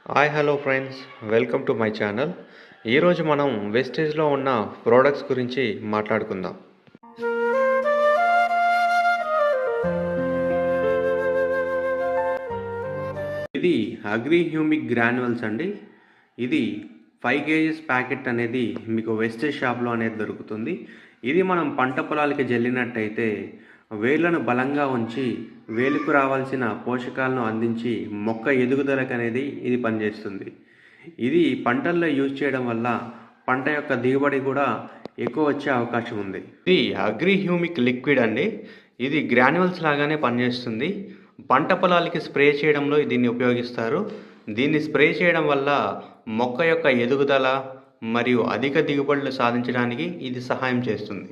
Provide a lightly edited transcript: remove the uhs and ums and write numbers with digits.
Hi hello friends, welcome to my channel. ఈరోజు మనం వెస్టేజ్లో ఉన్న ప్రోడక్ట్స్ గురించి మాట్లాడుకుందాం. ఇది అగ్రి హ్యూమిక్ గ్రాన్యువల్స్ అండి. ఇది 5 kgs ప్యాకెట్ అనేది మీకు వెస్టేజ్ షాప్లో అనేది దొరుకుతుంది. ఇది మనం పంట పొలాలకి జల్లినట్టయితే వేర్లను బలంగా ఉంచి వేలుకు రావాల్సిన పోషకాలను అందించి మొక్క ఎదుగుదలకు అనేది ఇది పనిచేస్తుంది. ఇది పంటల్లో యూజ్ చేయడం వల్ల పంట యొక్క దిగుబడి కూడా ఎక్కువ వచ్చే అవకాశం ఉంది. ఇది అగ్రి హ్యూమిక్ లిక్విడ్ అండి. ఇది గ్రాన్యువల్స్ లాగానే పనిచేస్తుంది. పంట పొలాలకి స్ప్రే చేయడంలో దీన్ని ఉపయోగిస్తారు. దీన్ని స్ప్రే చేయడం వల్ల మొక్క యొక్క ఎదుగుదల మరియు అధిక దిగుబడులు సాధించడానికి ఇది సహాయం చేస్తుంది.